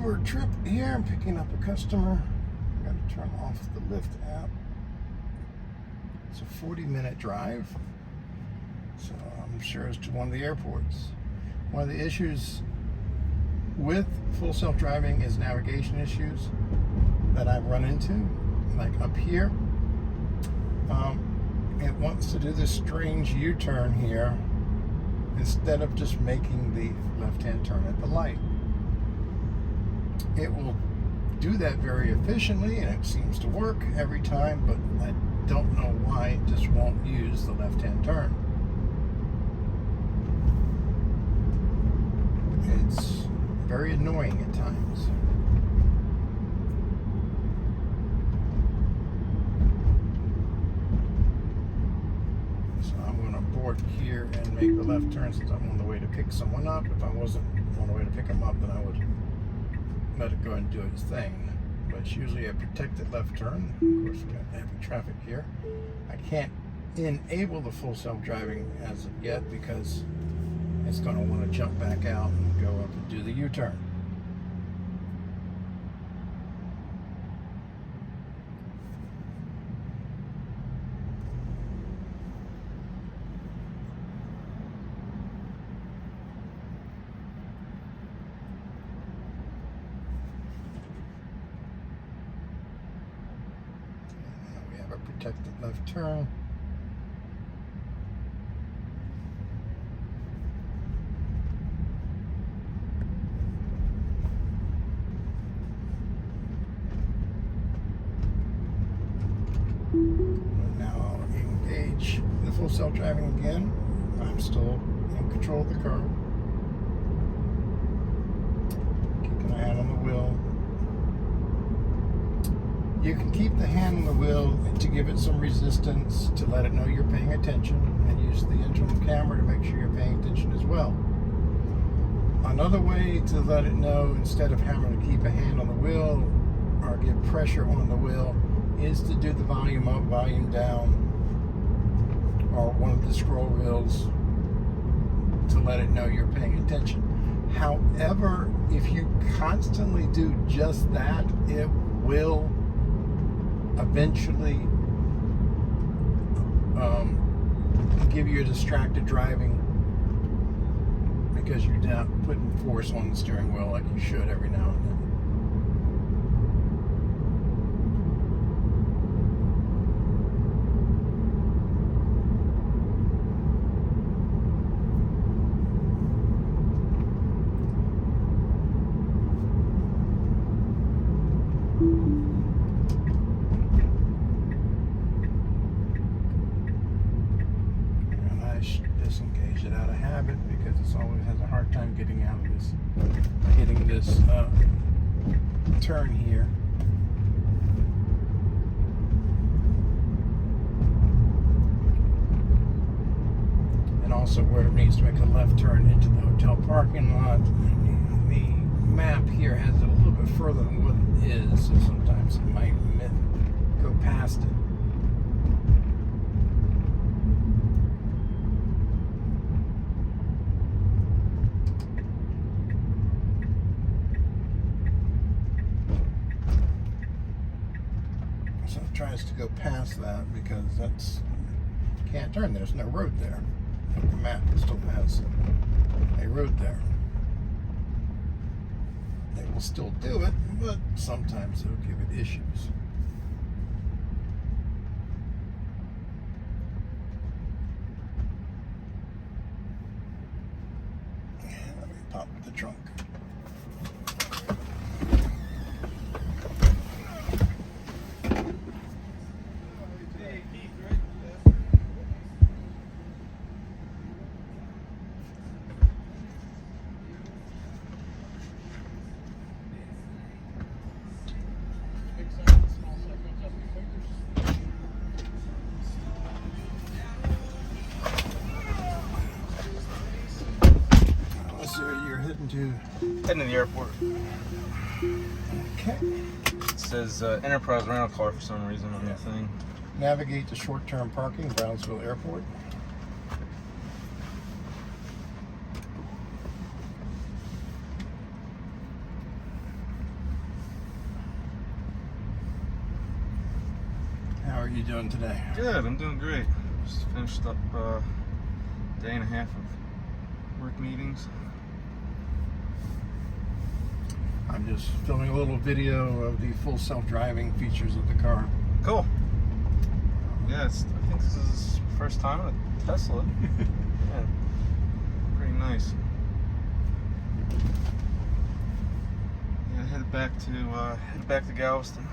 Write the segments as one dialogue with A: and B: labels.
A: Uber trip here. I'm picking up a customer. I got to turn off the Lyft app. It's a 40-minute drive, so I'm sure it's to one of the airports. One of the issues with full self-driving is navigation issues that I've run into. Like up here, it wants to do this strange U-turn here instead of just making the left-hand turn at the light. It will do that very efficiently, and it seems to work every time, but I don't know why it just won't use the left-hand turn. It's very annoying at times. So I'm going to board here and make the left turn since I'm on the way to pick someone up. If I wasn't on the way to pick them up, then I would let it go and do its thing. But it's usually a protected left turn. Of course, we got heavy traffic here. I can't enable the full self-driving as of yet because it's going to want to jump back out and go up and do the U-turn. Protected left turn. And now I'll engage the full self-driving again. I'm still in control of the car. Keeping my hand on the wheel. You can keep the hand on the wheel to give it some resistance to let it know you're paying attention, and use the internal camera to make sure you're paying attention as well. Another way to let it know, instead of having to keep a hand on the wheel or give pressure on the wheel, is to do the volume up, volume down, or one of the scroll wheels to let it know you're paying attention. However, if you constantly do just that, it will eventually give you a distracted driving because you're not putting force on the steering wheel like you should every now and then. Disengage it out of habit because it always has a hard time getting out of this, getting this turn here. And also where it needs to make a left turn into the hotel parking lot. The map here has it a little bit further than what it is, so sometimes it might go past it. So it tries to go past that because that's can't turn. There's no road there. The map still has a road there. They will still do it, but sometimes it'll give it issues. Let me pop the trunk.
B: Heading to the airport.
A: Okay.
B: It says Enterprise rental car for some reason on the thing.
A: Navigate to short-term parking, Brownsville Airport. you doing today?
B: Good, I'm doing great. Just finished up day and a half of work meetings.
A: I'm just filming a little video of the full self-driving features of the car.
B: Cool. Yeah, I think this is the first time at Tesla. Yeah, pretty nice. Yeah, headed back to Galveston.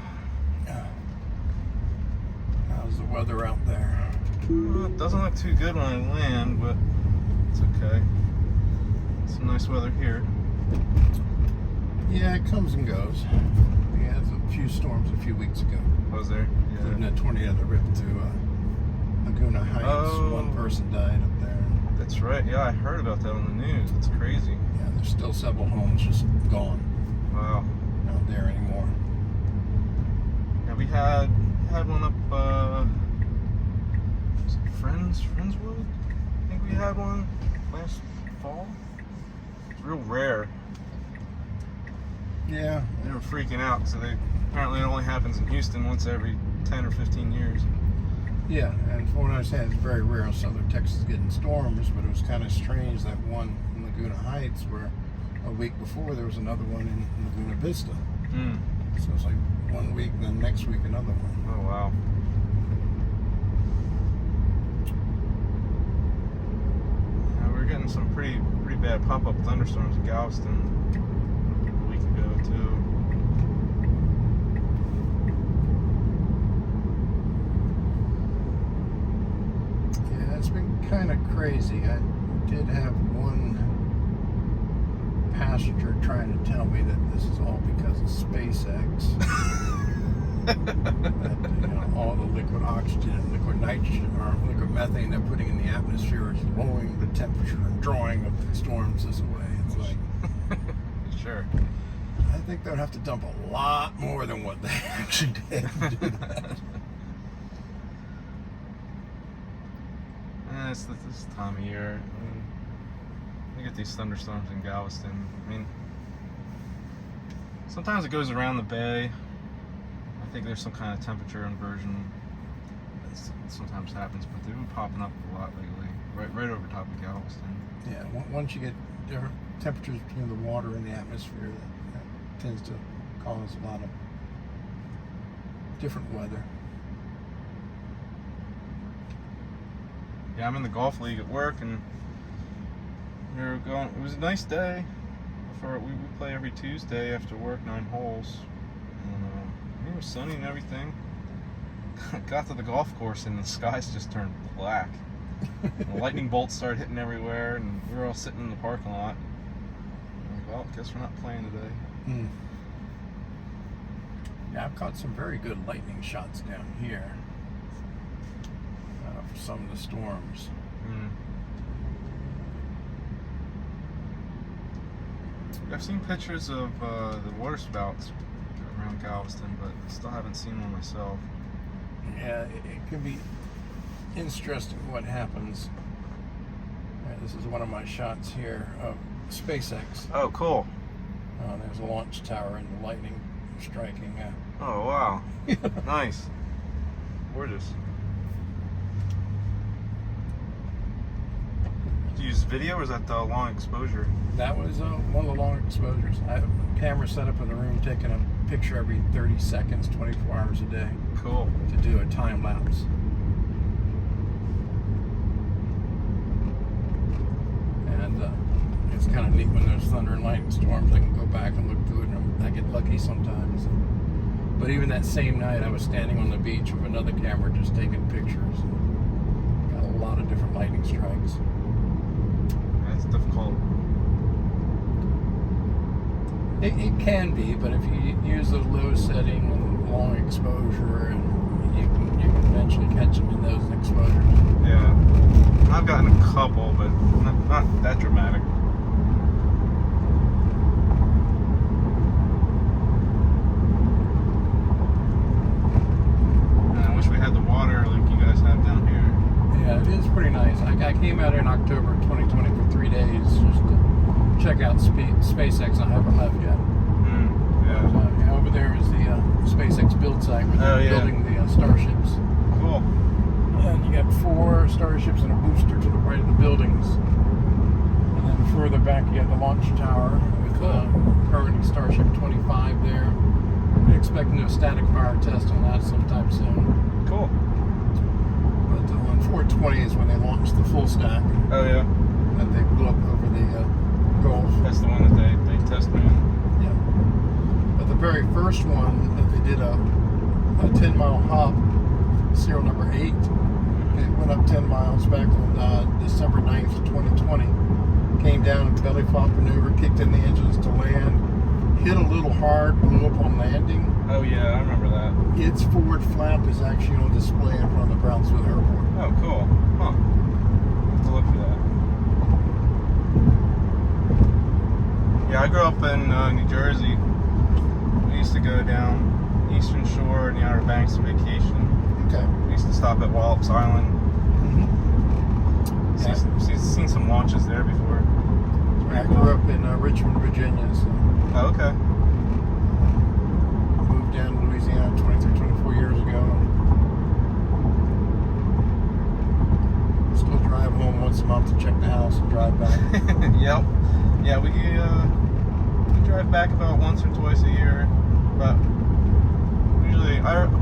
A: How's the weather out there?
B: It doesn't look too good when I land, but it's okay. Some nice weather here.
A: Yeah, it comes and goes. We had a few storms a few weeks ago.
B: Was there?
A: Including
B: Yeah.
A: a tornado that ripped to Laguna Heights.
B: Oh.
A: One person died up there.
B: That's right. Yeah, I heard about that on the news. It's crazy.
A: Yeah, there's still several homes just gone.
B: Wow.
A: Not there anymore.
B: Yeah, we had one up. Was it Friendswood? I think we had one last fall. It's real rare.
A: Yeah.
B: They were freaking out. So apparently it only happens in Houston once every 10 or 15 years.
A: Yeah, and from what I understand, it's very rare in southern Texas getting storms, but it was kind of strange that one in Laguna Heights, where a week before there was another one in Laguna Vista.
B: Hmm.
A: So it's like 1 week, then next week another one.
B: Oh wow. Yeah, we were getting some pretty bad pop-up thunderstorms in Galveston a week ago too.
A: Yeah, it's been kind of crazy. I did have one passenger trying to tell me that this is all because of SpaceX. That, all the liquid oxygen and liquid nitrogen or liquid methane they're putting in the atmosphere is lowering the temperature and drawing the storms this way. It's like,
B: Sure.
A: I think they'd have to dump a lot more than what they actually did to do that.
B: It's this time of year. I mean, you get these thunderstorms in Galveston. I mean, sometimes it goes around the bay. I think there's some kind of temperature inversion that sometimes happens, but they've been popping up a lot lately, right over top of Galveston.
A: Yeah, once you get different temperatures between the water and the atmosphere, that tends to cause a lot of different weather.
B: Yeah, I'm in the golf league at work, and we were going. It was a nice day. We play every Tuesday after work, 9 holes, and it was sunny and everything. Got to the golf course, and the skies just turned black. The lightning bolts started hitting everywhere, and we were all sitting in the parking lot. I'm like, well, guess we're not playing today.
A: Yeah, I've caught some very good lightning shots down here for some of the storms.
B: I've seen pictures of the water spouts around Galveston, but I still haven't seen one myself.
A: Yeah, it can be interesting what happens. This is one of my shots here of SpaceX.
B: Oh, cool.
A: There's a launch tower and the lightning striking.
B: Oh, wow. Nice. Gorgeous. Did you use video, or is that long exposure?
A: That was one of the long exposures. I have a camera set up in the room taking a picture every 30 seconds, 24 hours a day.
B: Cool.
A: To do a time lapse. And it's kind of neat when there's thunder and lightning storms. I can go back and look through it, and I get lucky sometimes. But even that same night, I was standing on the beach with another camera just taking pictures. Got a lot of different lightning strikes.
B: That's difficult.
A: It can be, but if you use the low setting and long exposure, and you can eventually catch them in those exposures.
B: Yeah. I've gotten a couple, but not that dramatic. I wish we had the water like you guys have down here.
A: Yeah, it is pretty nice. I came out here in October 2020 for 3 days just to check out SpaceX. I haven't left yet.
B: Yeah.
A: Over there is the SpaceX build site where they're building the starships.
B: Cool.
A: And you got 4 starships and a booster to the right of the buildings. And then further back, you have the launch tower with currently Starship 25 there. We're expecting a static fire test on that sometime soon.
B: Cool.
A: But on 420 is when they launched the full stack
B: Oh yeah.
A: that they blew up over the Gulf.
B: That's the one that they tested in.
A: Yeah. But the very first one that they did a 10-mile hop, serial number 8. It went up 10 miles back on December 9th, 2020. Came down and belly flop maneuver, kicked in the engines to land, hit a little hard, blew up on landing.
B: Oh yeah, I remember that.
A: Its forward flap is actually on display in front of the Brownsville Airport.
B: Oh, cool. Huh. I'll have to look for that. Yeah, I grew up in New Jersey. We used to go down Eastern Shore and the Outer Banks on vacation.
A: Okay.
B: We used to stop at Wallops Island. Seen some launches there before.
A: I grew up in Richmond, Virginia, so
B: Oh, okay.
A: moved down to Louisiana 23, 24 years ago. Still drive home once a month to check the house and drive back.
B: Yep. Yeah, we drive back about once or twice a year, but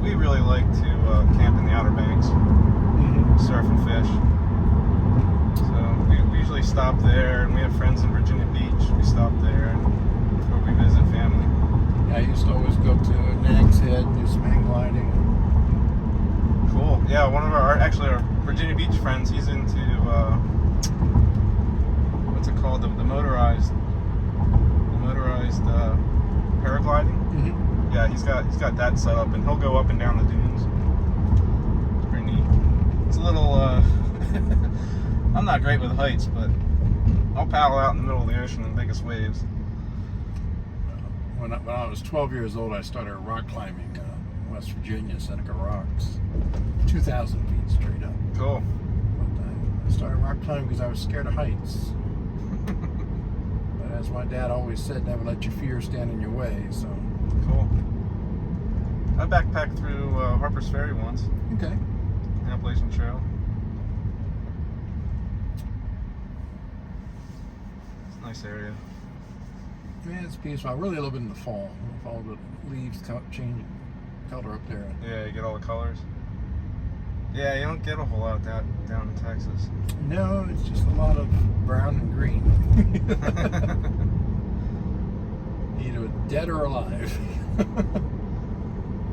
B: we really like to camp in the Outer Banks, surf and fish. So we usually stop there, and we have friends in Virginia Beach. We stop there before we visit family.
A: Yeah, I used to always go to Nag's Head and do some hang gliding.
B: Cool. Yeah, one of our Virginia Beach friends, he's into what's it called? The motorized paragliding. Yeah, he's got that set up, and he'll go up and down the dunes. It's pretty neat. It's a little. I'm not great with heights, but I'll paddle out in the middle of the ocean in the biggest waves.
A: When I was 12 years old, I started rock climbing West Virginia, Seneca Rocks, 2,000 feet straight up.
B: Cool.
A: But I started rock climbing because I was scared of heights. But as my dad always said, never let your fear stand in your way. So.
B: Cool. I backpacked through Harper's Ferry once.
A: Okay.
B: Appalachian Trail. It's a nice area.
A: Yeah, it's peaceful. I really love it in the fall. If all the leaves change color up there.
B: Yeah, you get all the colors. Yeah, you don't get a whole lot of that down in Texas.
A: No, it's just a lot of brown and green. Either dead or alive.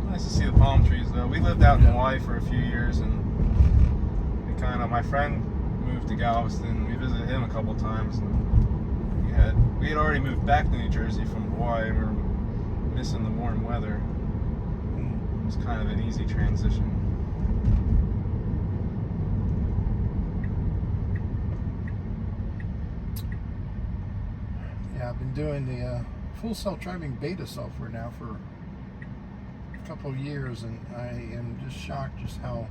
B: Nice to see the palm trees though. We lived out in Hawaii for a few years, and my friend moved to Galveston. We visited him a couple times, and we had already moved back to New Jersey from Hawaii, and we were missing the warm weather. It was kind of an easy transition.
A: Yeah, I've been doing the full self-driving beta software now for a couple of years, and I am just shocked just how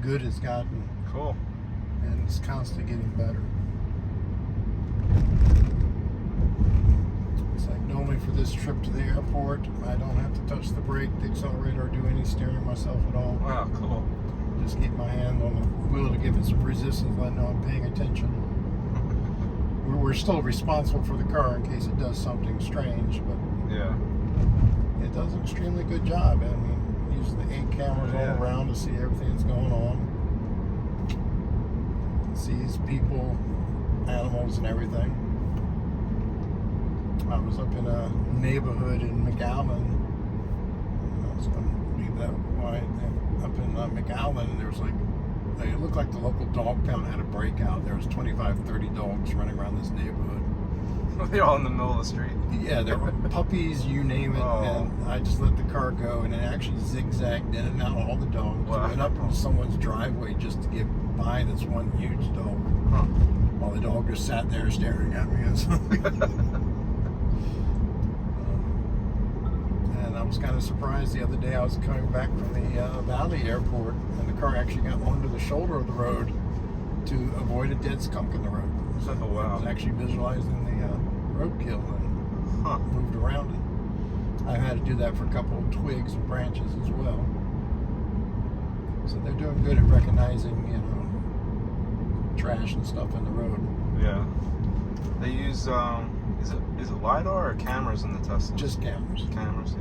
A: good it's gotten.
B: Cool.
A: And it's constantly getting better. It's like normally for this trip to the airport, I don't have to touch the brake, the accelerator, or do any steering myself at all.
B: Wow, cool.
A: Just keep my hand on the wheel to give it some resistance, let it know I'm paying attention. We're still responsible for the car in case it does something strange, but
B: yeah,
A: it does an extremely good job. I mean, uses the 8 cameras all around to see everything that's going on. It sees people, animals, and everything. I was up in a neighborhood in McAllen. I was going to leave that wide. Up in McAllen, there was it looked like the local dog pound had a breakout. There was 25, 30 dogs running around this neighborhood.
B: They're all in the middle of the street.
A: Yeah, there were puppies, you name it, and I just let the car go, and it actually zigzagged in and out all the dogs.
B: Wow.
A: Went up into someone's driveway just to get by this one huge dog.
B: Huh.
A: While the dog just sat there staring at me. And I was kind of surprised the other day. I was coming back from the Valley Airport, and the car actually got onto the shoulder of the road to avoid a dead skunk in the road. So
B: Oh, wow.
A: I was actually visualizing the roadkill and moved around it. I had to do that for a couple of twigs and branches as well. So they're doing good at recognizing, trash and stuff in the road.
B: Yeah. They use is it LiDAR or cameras in the Tesla?
A: Just cameras.
B: Cameras,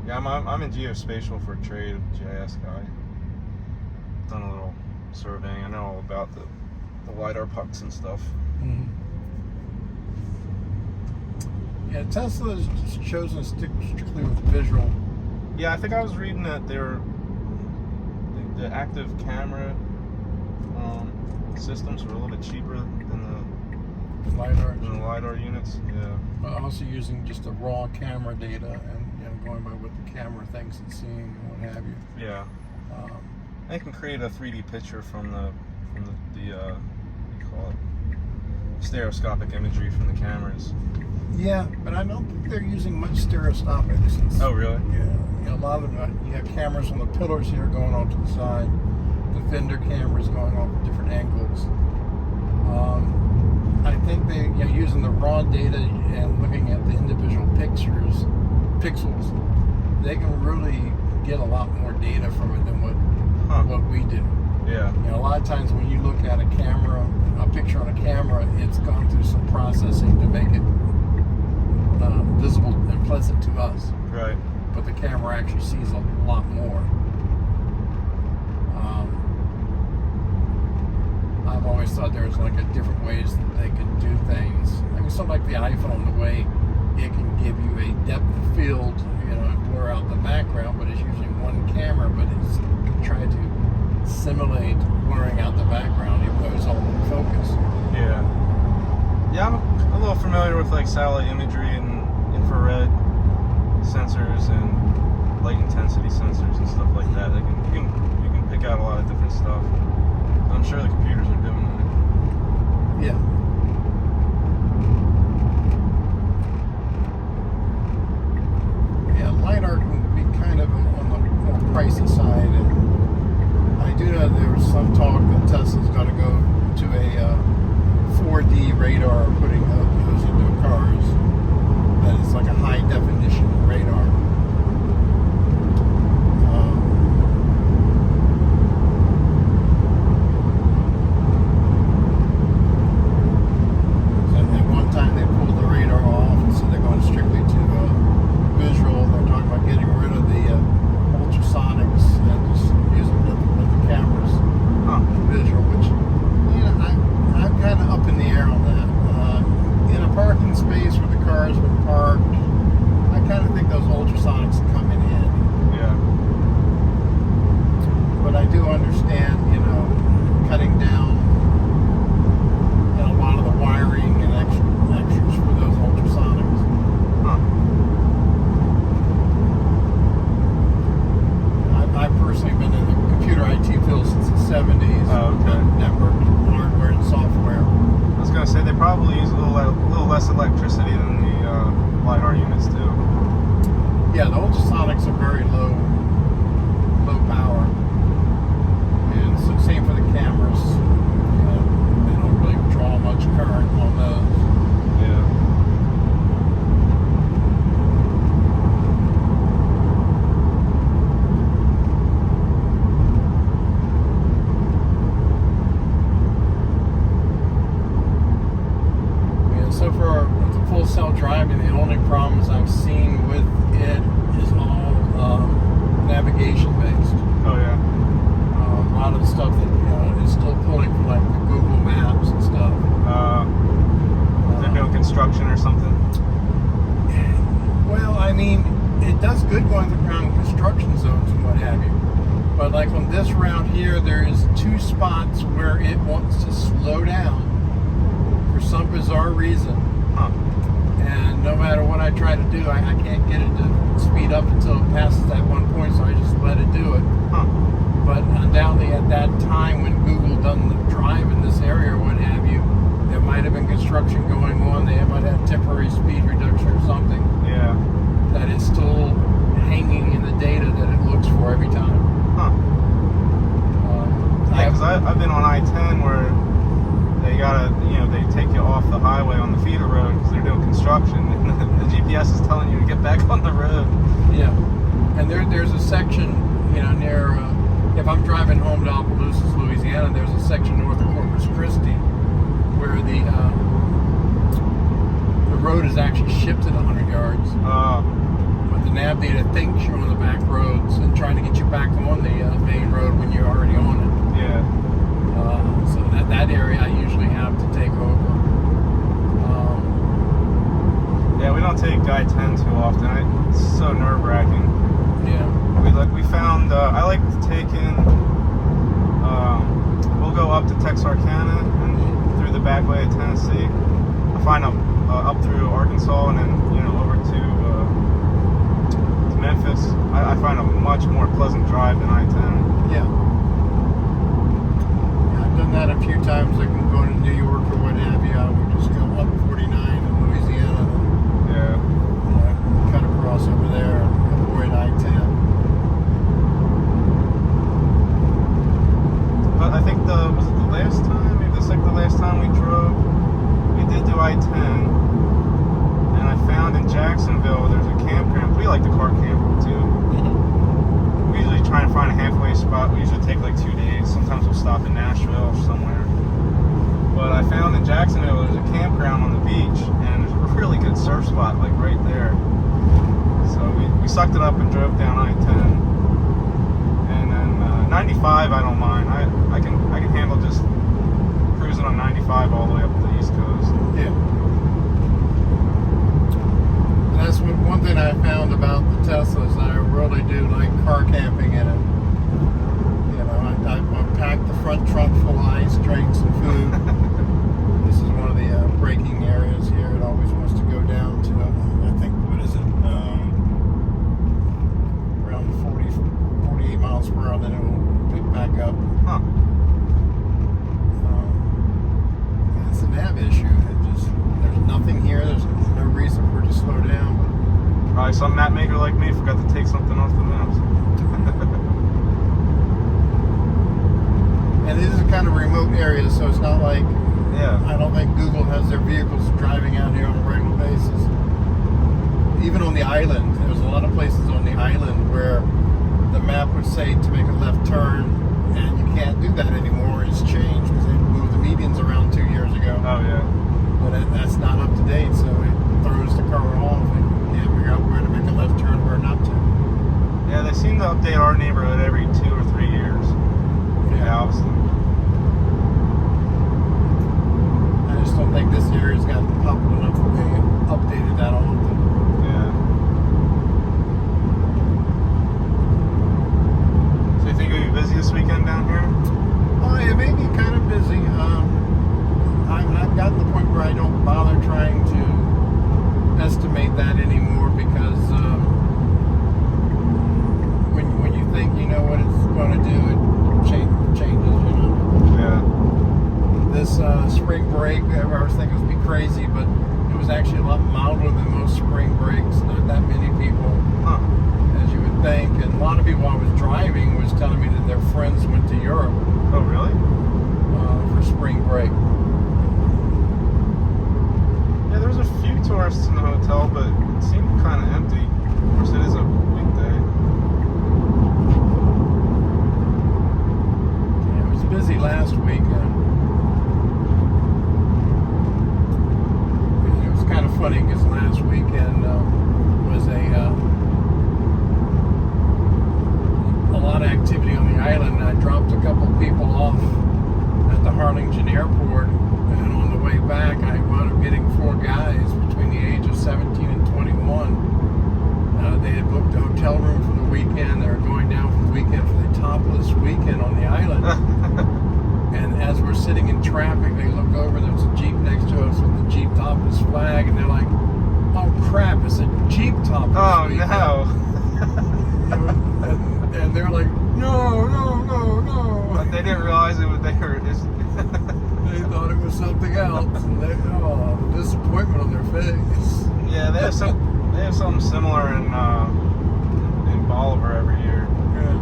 B: yeah. Yeah, I'm in geospatial for trade, GIS guy. Done a little surveying. I know all about the LiDAR pucks and stuff.
A: Mm-hmm. Yeah, Tesla has just chosen to stick strictly with visual.
B: Yeah, I think I was reading that the active camera systems were a little bit cheaper than the LiDAR units. Yeah.
A: But also using just the raw camera data and going by what the camera thinks it's seeing and what have you.
B: Yeah. They can create a 3D picture from the what do you call it? Stereoscopic imagery from the cameras.
A: Yeah, but I don't think they're using much stereoscopics.
B: Oh, really?
A: Yeah. A lot of them, you have cameras on the pillars here going off to the side, the fender cameras going off at different angles. I think they, using the raw data and looking at the individual pixels, they can really get a lot more data from it than what we do.
B: Yeah.
A: A lot of times when you look at a picture on a camera, it's gone through some processing to make it visible and pleasant to us.
B: Right.
A: But the camera actually sees a lot more. I've always thought there was different ways that they can do things. I mean, something like the iPhone, the way it can give you a depth of field, and blur out the background, but it's using one camera, but it's trying to simulate blurring out the background, even though it's all in focus.
B: Yeah. Yeah, I'm a little familiar with satellite imagery and infrared sensors and light intensity sensors and stuff like that. You can pick out a lot of different stuff. I'm sure the computers are doing that.
A: Yeah. Yeah, LiDAR can be kind of on the more pricey side, and I do know there was some talk that Tesla's going to go to a 4D radar, putting those into cars. That is like a high definition radar. At one time they pulled the radar off, and so they're going strictly to visual. They're talking about getting rid of the ultrasonics and just using the cameras visual, which I'm kind of up in the air on that. In a parking space where the cars were parked, I kind of think those ultrasonics come in handy.
B: Yeah.
A: But I do understand, cutting down a lot of the wiring and extras for those ultrasonics. I've personally been in the computer IT field since the 70s.
B: Oh, okay.
A: Network hardware and software.
B: I was gonna say they probably use a little less electricity than the LiDAR units do.
A: Yeah, the ultrasonics are very low power, and so same for the cameras. They don't really draw much current on those.
B: Yeah.
A: So for the full self-driving, the only problems I've seen with it is all navigation based.
B: Oh yeah.
A: A lot of the stuff that is still pulling from the Google Maps and stuff.
B: If they're doing construction or something.
A: Well, I mean, it does good going around construction zones and what have you. But on this route here, there is 2 spots where it wants to slow down for some bizarre reason. And no matter what I try to do, I can't get it to speed up until it passes that one point, so I just let it do it. But undoubtedly at that time when Google doesn't drive in this area or what have you, there might have been construction going on. They might have temporary speed reduction or something.
B: Yeah.
A: That is still hanging in the data that it looks for every time.
B: Yeah, because I've been on I-10 where they they take you off the highway on the feeder road because they're doing construction, and the GPS is telling you to get back on the road.
A: Yeah, and there's a section near, if I'm driving home to Opelousas, Louisiana, there's a section north of Corpus Christi where the road is actually shifted 100 yards. But the nav data thinks you're on the back roads and trying to get you back on the main road when you're already on it.
B: Yeah.
A: So that area I usually have to take over.
B: Yeah, we don't take I-10 too often. It's so nerve-wracking.
A: Yeah.
B: We found I like taking. We'll go up to Texarkana and through the back way of Tennessee. I find up through Arkansas and then over to Memphis. I find a much more pleasant drive than I-10.
A: Yeah. I've done that a few times. Like going to New York or what have you. I would just go up 49 in Louisiana.
B: Yeah.
A: Cut across over there and avoid I-10.
B: But I think was it the last time? Maybe the last time we drove, we did do I-10, and I found in Jacksonville there's a campground. We like the car camp too. We usually try and find a halfway spot. We usually take like 2 days. Sometimes we'll stop in Nashville or somewhere. But I found in Jacksonville there's a campground on the beach, and there's a really good surf spot like right there. So we sucked it up and drove down I-10. 95, I don't mind. I can handle just cruising on 95 all the way up to the East Coast.
A: Yeah. And that's one thing I found about the Teslas. I really do like car camping in it. I've packed the front trunk full of ice, drinks, and food. This is one of the braking areas here. It always wants to go down to, I think, what is it? Around 48 miles per hour, then it will pick back up.
B: Huh.
A: It's a nav issue. There's nothing here. There's no reason for it to slow down.
B: Probably some map maker like me forgot to take something off the maps.
A: And it is a kind of remote area, so it's not like, I don't think Google has their vehicles driving out here on a regular basis. Even on the island, there's a lot of places on the island where the map would say to make a left turn, and you can't do that anymore. It's changed because they moved the medians around 2 years ago.
B: Oh, yeah.
A: But that's not up to date, so it throws the car off and you can't figure out where to make a left turn, where not to.
B: Yeah, they seem to update our neighborhood every 2 or 3 years. Yeah, obviously.
A: I just don't think this area's gotten popular enough to be updated that often.
B: Yeah. So you think you'll be busy this weekend down here?
A: Oh, it may be kind of busy. I've gotten to the point where I don't bother trying to estimate that anymore because when you think you know what it's going to do, it changes,
B: Yeah.
A: This spring break, I was thinking it would be crazy, but it was actually a lot milder than most spring breaks. Not that many people, as you would think. And a lot of people I was driving was telling me that their friends went to Europe.
B: Oh, really?
A: For spring break.
B: Yeah, there was a few tourists in the hotel, but it seemed kind of empty. Of course, it is a weekday.
A: Yeah, it was busy last week. It was kind of funny because last weekend was a lot of activity on the island. And I dropped a couple of people off at the Harlingen Airport, and on the way back, I wound up getting 4 guys between the age of 17 and 21. They had booked a hotel room for the weekend. They were going down for the weekend for the topless weekend on the island. And as we're sitting in traffic, they look over, there's a Jeep next to us with the Jeep topless flag, and they're like, oh crap, it's a Jeep topless weekend.
B: No.
A: And they're like, no.
B: But they didn't realize it was they
A: thought it was something else. And the disappointment on their face.
B: Yeah, they have something similar in Bolivar every year.
A: Yeah.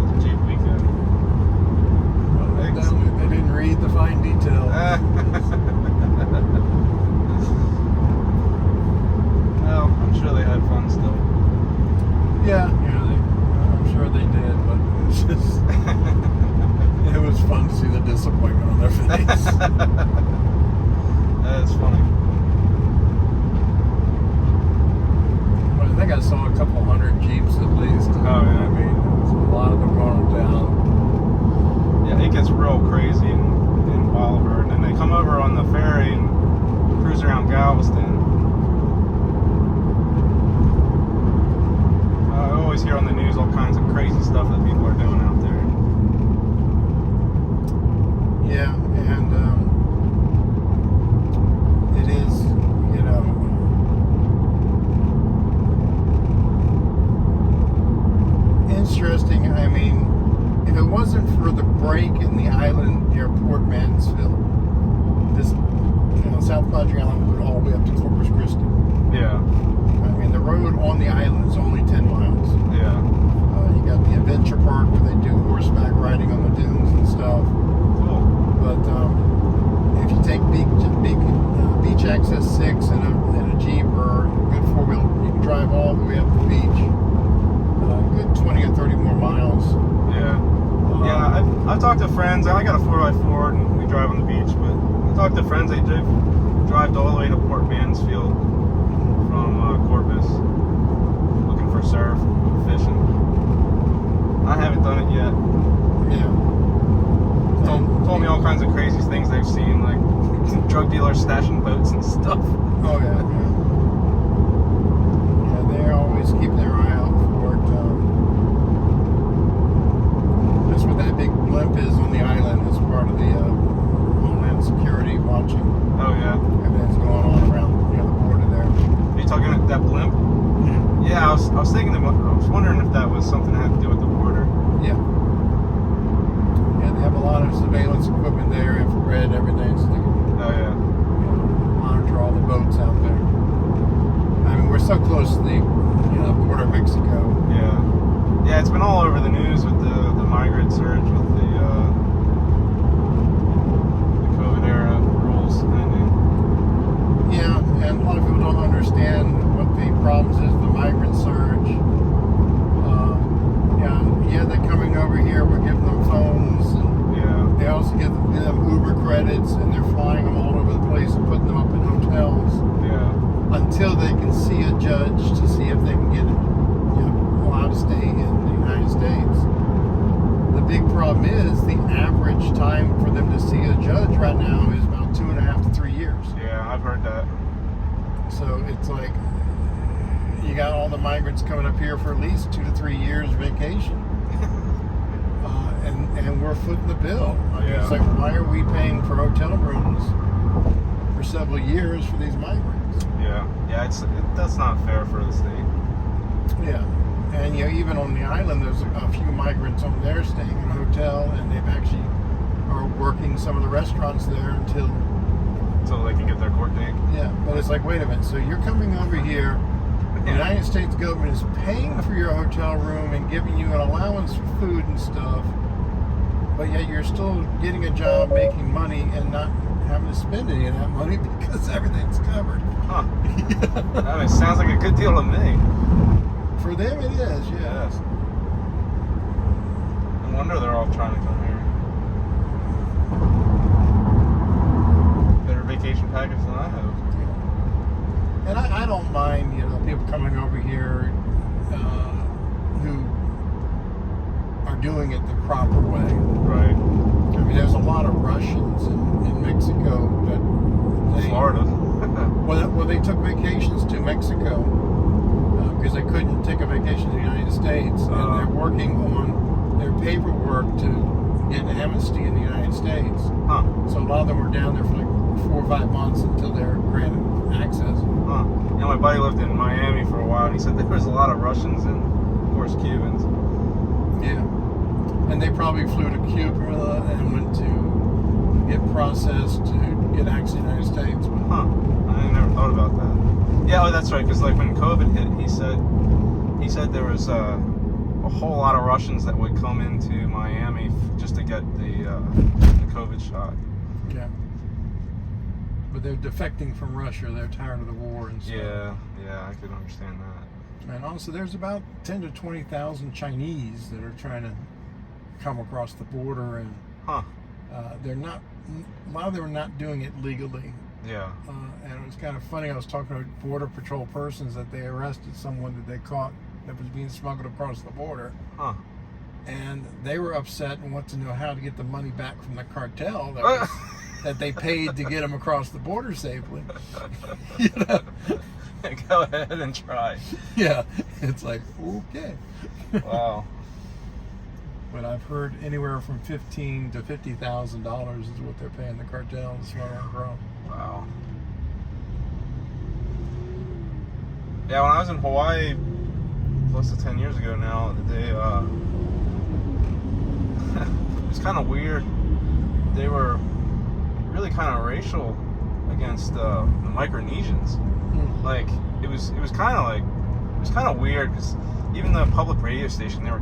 B: It's a Jeep weekend.
A: Well, they didn't read the fine details.
B: Well, I'm sure they had fun still.
A: Yeah, I'm sure they did, but disappointment on their face.
B: That's funny.
A: But I think I saw a couple hundred Jeeps at least.
B: Oh, yeah.
A: I mean, there's a lot of them going down.
B: Yeah, it gets real crazy in Bolivar, and then they come over on the ferry and cruise around Galveston. I always hear on the news all kinds of crazy stuff that people are doing out there.
A: Yeah, and it is, you know, interesting. I mean, if it wasn't for the break in the island near Port Mansfield, this, you know, South Padre Island would all the way up to Corpus Christi.
B: Yeah.
A: I mean, the road on the island is only 10 miles.
B: Yeah.
A: You got the adventure park where they do horseback riding on the dunes and stuff.
B: Cool.
A: But if you take beach access 6 and a Jeep or a good 4-wheel, you can drive all the way up the beach. Good 20 or 30 more miles.
B: Yeah. Yeah, I've talked to friends. I got a 4x4 and we drive on the beach, but I talked to friends. They drive all the way to Port Mansfield from Corpus, looking for surf, fishing. I haven't done it yet.
A: Yeah.
B: Told me all kinds of crazy things they've seen, like drug dealers stashing boats and stuff.
A: Oh yeah. Yeah, they always keep their eye out for it. That's what that big blimp is on the island. It's part of the Homeland Security watching.
B: Oh yeah.
A: Everything's going on around, you know, the border there.
B: Are you talking about that blimp? Yeah, I was thinking I was wondering if that was something that had to do with the border.
A: Yeah. Yeah, they have a lot of surveillance equipment there, infrared, everything, so they can,
B: Oh yeah.
A: you know, monitor all the boats out there. I mean, we're so close to the, you know, border of Mexico.
B: Yeah. Yeah, it's been all over the news with the migrant surge with the COVID era rules ending.
A: Yeah, and a lot of people don't understand what the problems is with the migrant surge. Yeah, they're coming over here. We're giving them phones, and
B: Yeah.
A: they also give them Uber credits, and they're flying them all over the place and putting them up in hotels
B: Yeah.
A: until they can see a judge to see if they can get, you know, allowed to stay in the United States. The big problem is the average time for them to see a judge right now is about 2.5 to 3 years.
B: Yeah, I've heard that.
A: So it's like you got all the migrants coming up here for at least 2 to 3 years vacation, and we're footing the bill. I mean, it's
B: Yeah.
A: like, why are we paying for hotel rooms for several years for these migrants?
B: Yeah. Yeah, that's not fair for the state.
A: Yeah, and you know, even on the island, there's a few migrants on there staying in a hotel, and they've actually are working some of the restaurants there until.
B: So they can get their court date.
A: Yeah, but it's like, wait a minute. So you're coming over here. The United States government is paying for your hotel room and giving you an allowance for food and stuff, but yet you're still getting a job, making money, and not having to spend any of that money because everything's covered.
B: Huh. I mean, it sounds like a good deal to me.
A: For them, it is. Yeah.
B: Yes. No wonder they're all trying to come here. Better vacation package than I have.
A: And I don't mind, you know, people coming over here who are doing it the proper way.
B: Right.
A: I mean, there's a lot of Russians in Mexico that they,
B: Florida.
A: well, they took vacations to Mexico because they couldn't take a vacation to the United States, and they're working on their paperwork to get an amnesty in the United States.
B: Huh.
A: So a lot of them were down there for like 4 or 5 months until they're granted access.
B: Huh. You know, my buddy lived in Miami for a while, and he said there was a lot of Russians and, of course, Cubans.
A: Yeah. And they probably flew to Cuba and went to get processed to get access to the United States. But,
B: Huh. I never thought about that. Yeah, oh, that's right, because like when COVID hit, he said there was a whole lot of Russians that would come into Miami just to get the COVID shot.
A: yeah. But they're defecting from Russia. They're tired of the war and stuff.
B: Yeah, I could understand that.
A: And also, there's about 10 to 20,000 Chinese that are trying to come across the border, and
B: Huh.
A: they're not, while they were not doing it legally.
B: Yeah.
A: And it was kind of funny. I was talking to Border Patrol persons that they arrested someone that they caught that was being smuggled across the border.
B: Huh.
A: And they were upset and want to know how to get the money back from the cartel that they paid to get them across the border safely. You know?
B: Go ahead and try.
A: Yeah. It's like, okay.
B: Wow.
A: But I've heard anywhere from $15,000 to $50,000 is what they're paying the cartel to smuggle them across.
B: Wow. Yeah, when I was in Hawaii, close to 10 years ago now, they it was kind of weird. They were really kind of racial against the Micronesians. Like it was kind of weird because even the public radio station, they were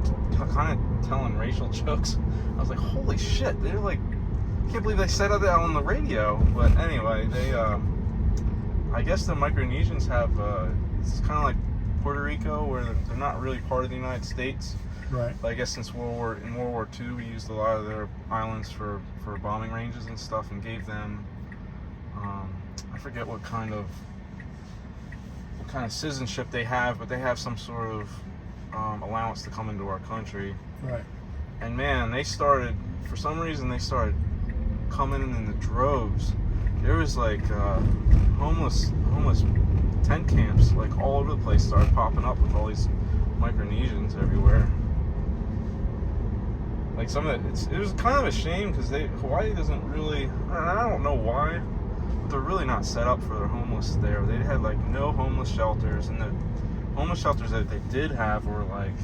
B: kind of telling racial jokes. I was like, holy shit! They're like, I can't believe they said that on the radio. But anyway, they I guess the Micronesians have it's kind of like Puerto Rico, where they're not really part of the United States.
A: Right.
B: But I guess since World War II, we used a lot of their islands for bombing ranges and stuff, and gave them I forget what kind of citizenship they have, but they have some sort of allowance to come into our country.
A: Right.
B: And man, for some reason they started coming in the droves. There was like homeless tent camps like all over the place started popping up with all these Micronesians everywhere. Like some of it was kind of a shame because Hawaii doesn't really, I don't know why, but they're really not set up for their homeless there. They had like no homeless shelters, and the homeless shelters that they did have were like,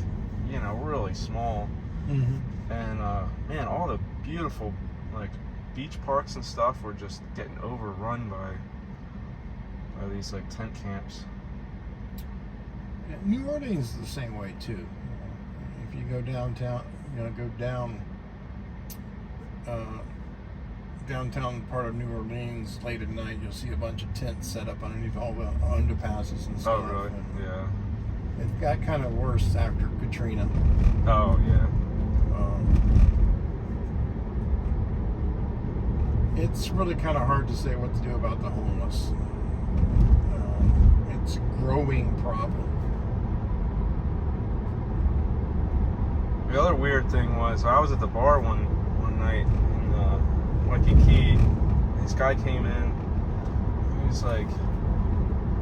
B: you know, really small.
A: Mm-hmm.
B: And man, all the beautiful like beach parks and stuff were just getting overrun by these like tent camps.
A: Yeah, New Orleans is the same way too. If you go downtown, go downtown part of New Orleans late at night, you'll see a bunch of tents set up underneath all the underpasses and stuff.
B: Oh, really?
A: And
B: yeah.
A: It got kind of worse after Katrina.
B: Oh, yeah.
A: It's really kind of hard to say what to do about the homeless. It's a growing problem.
B: The other weird thing was I was at the bar one night in Waikiki. This guy came in. He was like,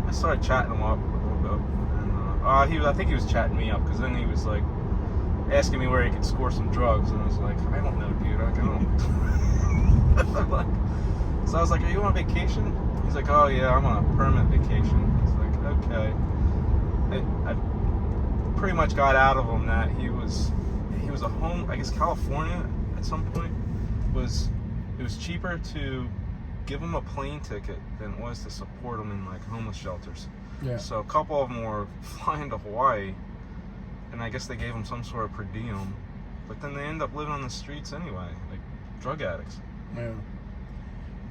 B: I started chatting him up a little bit, and I think he was chatting me up because then he was like asking me where he could score some drugs, and I was like, I don't know, dude. I don't. So I was like, are you on vacation? He's like, oh yeah, I'm on a permanent vacation. It's like, okay. I pretty much got out of him that he was I guess California at some point it was cheaper to give him a plane ticket than it was to support him in like homeless shelters.
A: Yeah.
B: So a couple of them were flying to Hawaii, and I guess they gave him some sort of per diem, but then they end up living on the streets anyway, like drug addicts.
A: Yeah.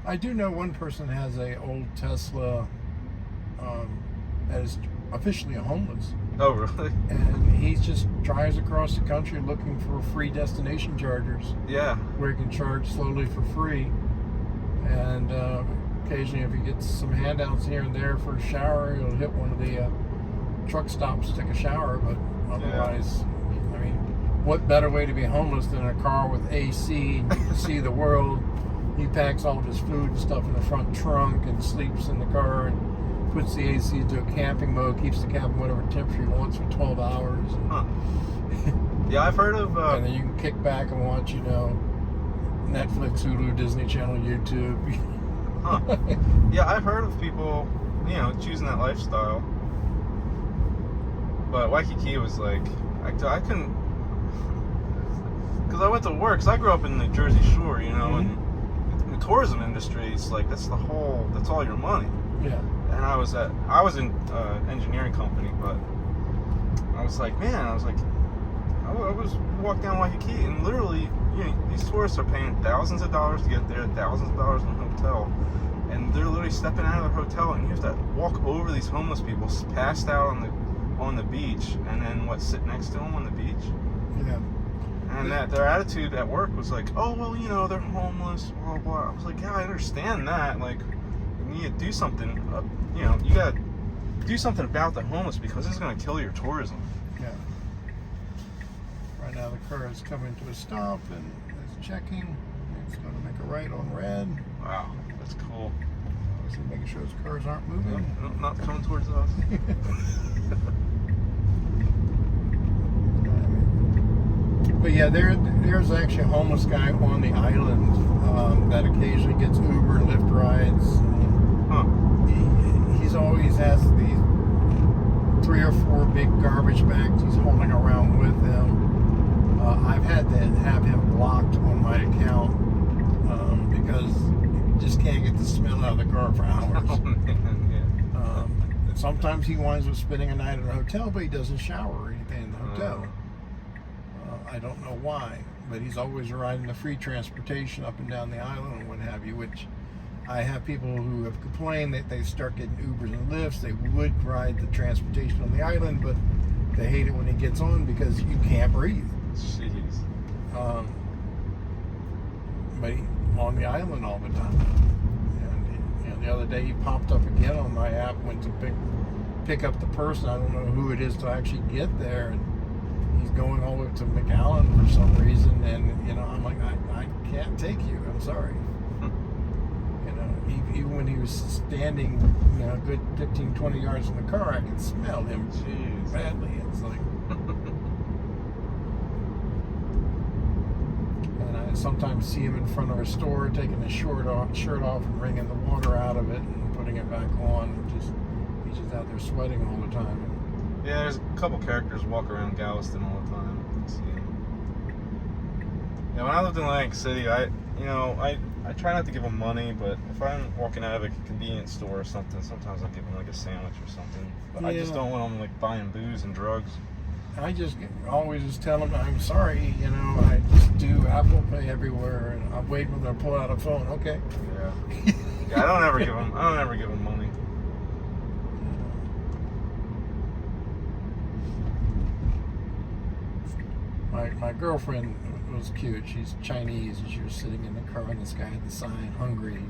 A: I do know one person has a old Tesla that is officially homeless.
B: Oh, really?
A: And he just drives across the country looking for free destination chargers.
B: Yeah.
A: Where he can charge slowly for free. And occasionally if he gets some handouts here and there for a shower, he'll hit one of the truck stops to take a shower. But otherwise, I mean, what better way to be homeless than in a car with AC and you can see the world? He packs all of his food and stuff in the front trunk and sleeps in the car and puts the AC into a camping mode, keeps the cabin whatever temperature he wants for 12 hours.
B: Huh. Yeah, I've heard of...
A: and then you can kick back and watch, Netflix, Hulu, Disney Channel, YouTube.
B: Huh. Yeah, I've heard of people, choosing that lifestyle. But Waikiki was like, I couldn't... Because I went to work, because I grew up in the Jersey Shore, and the tourism industry, it's like, that's all your money.
A: Yeah.
B: And I was in engineering company, but I was like, I was walking down Waikiki, and literally, these tourists are paying thousands of dollars to get there, thousands of dollars in a hotel, and they're literally stepping out of their hotel, and you have to walk over these homeless people passed out on the beach, and then sit next to them on the beach.
A: Yeah.
B: And And that their attitude at work was like, oh, well, you know, they're homeless, blah, blah. I was like, yeah, I understand that. Like, you need to do something, you know, you got to do something about the homeless because it's going to kill your tourism.
A: Yeah. Right now the car is coming to a stop and it's checking. It's going to make a right on red.
B: Wow, that's cool.
A: So making sure those cars aren't moving.
B: No, not coming towards us.
A: But yeah, there's actually a homeless guy on the island that occasionally gets Uber and Lyft rides. He's always has these 3 or 4 big garbage bags he's holding around with him. I've had to have him blocked on my account because you just can't get the smell out of the car for hours.
B: Oh, man, yeah.
A: Sometimes he winds up spending a night at a hotel, but he doesn't shower or anything in the hotel. I don't know why, but he's always riding the free transportation up and down the island and what have you, which I have people who have complained that they start getting Ubers and Lyfts. They would ride the transportation on the island, but they hate it when he gets on because you can't breathe.
B: Jeez.
A: But he's on the island all the time. And the other day he popped up again on my app, went to pick up the person. I don't know who it is to actually get there. And he's going all the way to McAllen for some reason, and you know, I'm like, I can't take you. I'm sorry. You know, even when he was standing, you know, a good 15, 20 yards from the car, I could smell him badly. It's like, and I sometimes see him in front of a store taking his shirt off and wringing the water out of it and putting it back on. And he's just out there sweating all the time.
B: Yeah, there's a couple characters walk around Galveston all the time. Yeah, when I lived in Atlantic City, I try not to give them money, but if I'm walking out of a convenience store or something, sometimes I'll give them like a sandwich or something. But I just don't want them like buying booze and drugs.
A: I just always just tell them, I'm sorry, you know, I just do Apple Pay everywhere, and I'm waiting for them to pull out a phone. Okay.
B: Yeah. Yeah, I don't ever give them money.
A: My girlfriend was cute. She's Chinese, and she was sitting in the car, and this guy had the sign "Hungry."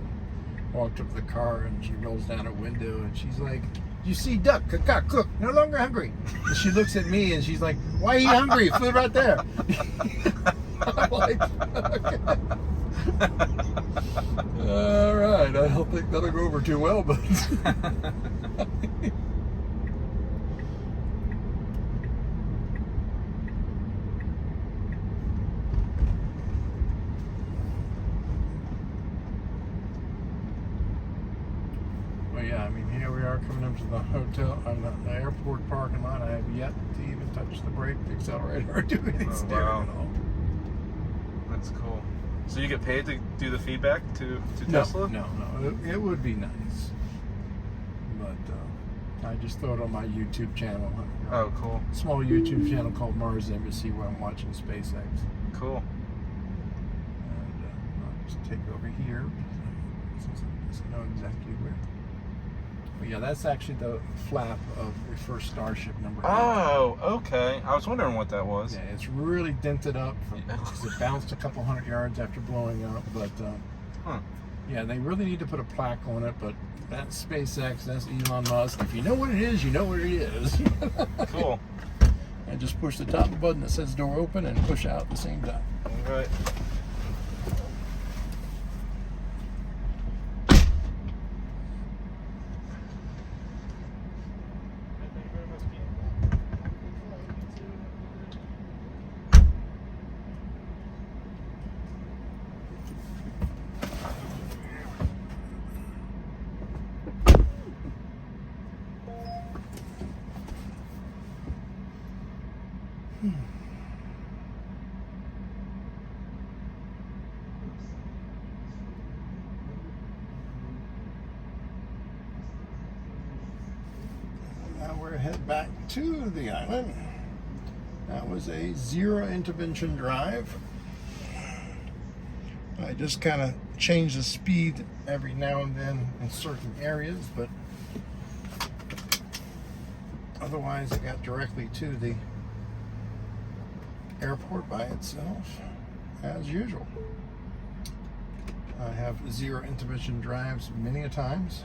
A: Walked up to the car, and she rolls down her window, and she's like, "You see, duck, cook, no longer hungry." And she looks at me, and she's like, "Why are you hungry? Food right there." I'm like, okay. All right. I don't think that'll go over too well, but. Yeah, I mean, here we are coming up to the hotel, the airport parking lot. I have yet to even touch the brake, the accelerator, or do anything steering at all.
B: That's cool. So you get paid to do the feedback to Tesla?
A: No. It would be nice, but I just throw it on my YouTube channel.
B: Oh, cool.
A: Small YouTube channel called Mars Embassy, where I'm watching SpaceX.
B: Cool.
A: And I'll just take over here, since I know exactly where. But yeah, that's actually the flap of the first Starship number 8.
B: Oh, okay. I was wondering what that was.
A: Yeah, it's really dented up because it bounced a couple 100 yards after blowing up. But yeah, they really need to put a plaque on it. But that's SpaceX, that's Elon Musk. If you know what it is, you know what it is.
B: Cool.
A: And just push the top button that says door open and push out at the same time.
B: All right.
A: Now we're head back to the island. That was a 0 intervention drive. I just kind of change the speed every now and then in certain areas, but otherwise I got directly to the airport by itself, as usual. I have 0 intermission drives many a times.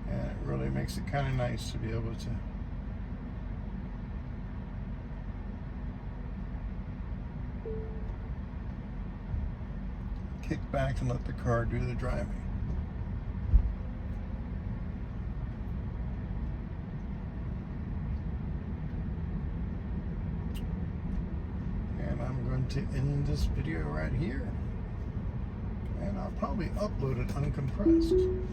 A: And it really makes it kind of nice to be able to kick back and let the car do the driving. And I'm going to end this video right here. And I'll probably upload it uncompressed.